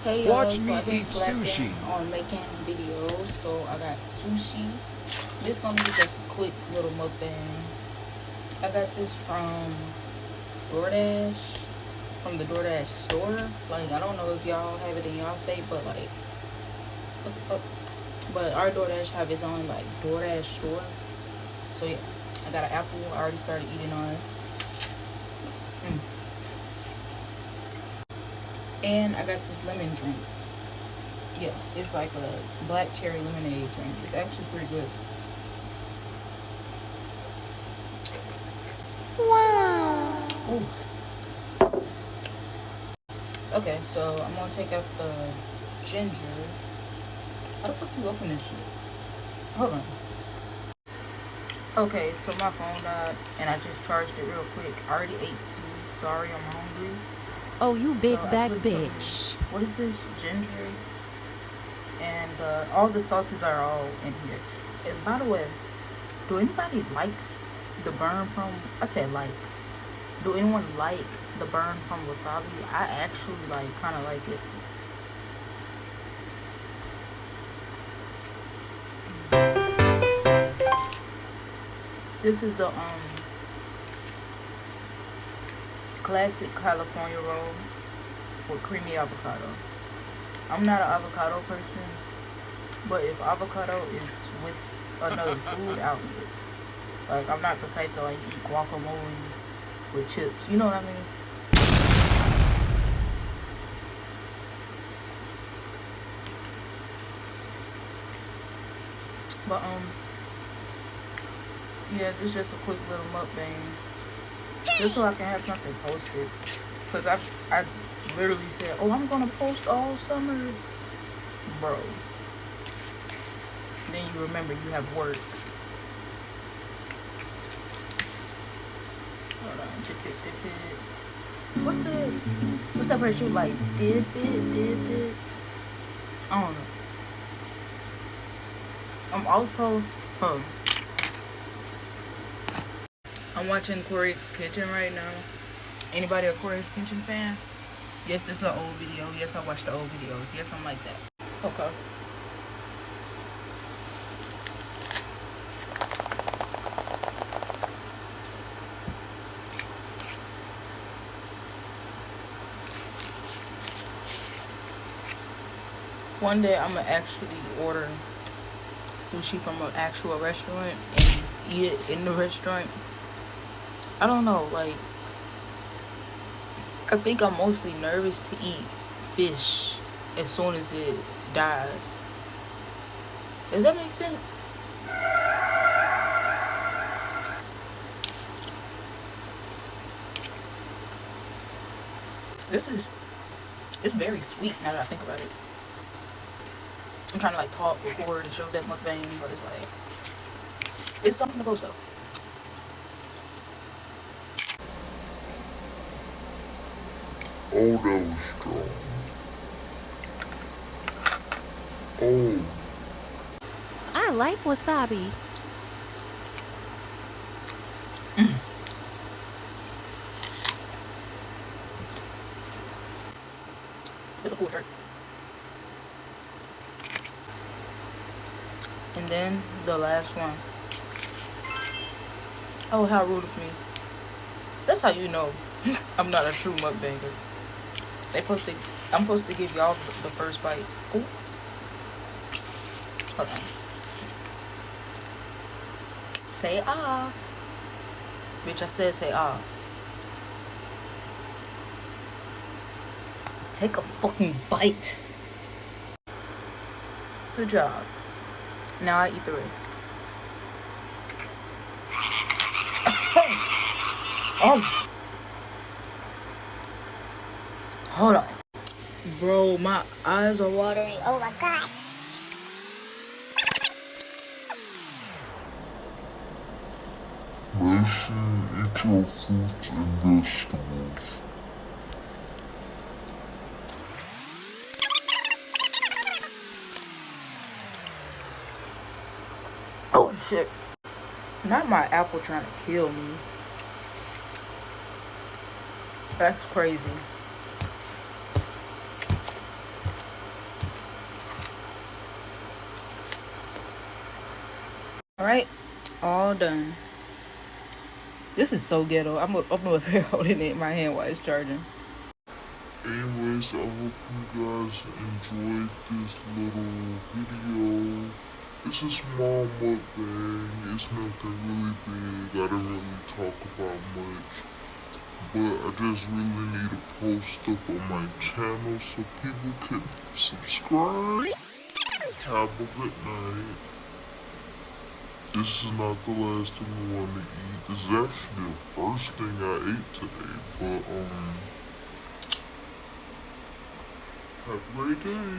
Hey y'all, Watch so me I've been eat slacking sushi. on making videos, so I got sushi. This gonna be just a quick little mukbang. I got this from DoorDash, from the DoorDash store. Like, I don't know if y'all have it in y'all state, but like, what the fuck? But our DoorDash have its own like DoorDash store. So yeah, I got an apple. I already started eating on it. Mm. And I got this lemon drink. Yeah, it's like a black cherry lemonade drink. It's actually pretty good. Wow. Ooh. Okay, so I'm gonna take out the ginger. How the fuck you open this shit? Hold on. Okay, so my phone died and I just charged it real quick. I already ate too. Sorry, I'm hungry. Oh, you So big I back put some, bitch. what is this? Ginger. And all the sauces are all in here. And by the way, do anybody likes the burn from, I said likes. Do anyone like the burn from wasabi? I actually like, kind of like it. This is the classic California roll with creamy avocado. I'm not an avocado person, but if avocado is with another food, I'll eat it. Like, I'm not the type to like eat guacamole with chips. You know what I mean? But yeah, this is just a quick little mukbang, just so I can have something posted. Cause I literally said, oh, I'm gonna post all summer, bro. Then you remember you have work. Hold on, dip it. What's that part you like? Dip it. I don't know. I'm also, I'm watching Corey's Kitchen right now. Anybody a Corey's Kitchen fan? Yes, this is an old video. Yes, I watch the old videos. Yes, I'm like that. Okay. One day I'm gonna actually order sushi from an actual restaurant and eat it in the restaurant. I don't know, like, I think I'm mostly nervous to eat fish as soon as it dies. Does that make sense? It's very sweet now that I think about it. I'm trying to like talk, record, and show that mukbang, but it's like, it's something to post though. Oh, that was strong. Oh, I like wasabi. It's a cool shirt. And then the last one. Oh, how rude of me. That's how you know I'm not a true mukbanger. I'm supposed to give y'all the first bite. Ooh. Hold on. Say ah. Bitch, I said say ah. Take a fucking bite. Good job. Now I eat the rest. Oh, hold on. Bro, my eyes are watering. Oh my god. make sure you eat your fruits and vegetables. Oh shit. Not my apple trying to kill me. That's crazy. Alright, all done. This is so ghetto. I'm up here holding it in my hand while it's charging. Anyways, I hope you guys enjoyed this little video. It's a small mukbang. It's nothing really big. I didn't really talk about much. But I just really need to post stuff on my channel so people can subscribe. Have a good night. This is not the last thing I want to eat. This is actually the first thing I ate today. But have a great day.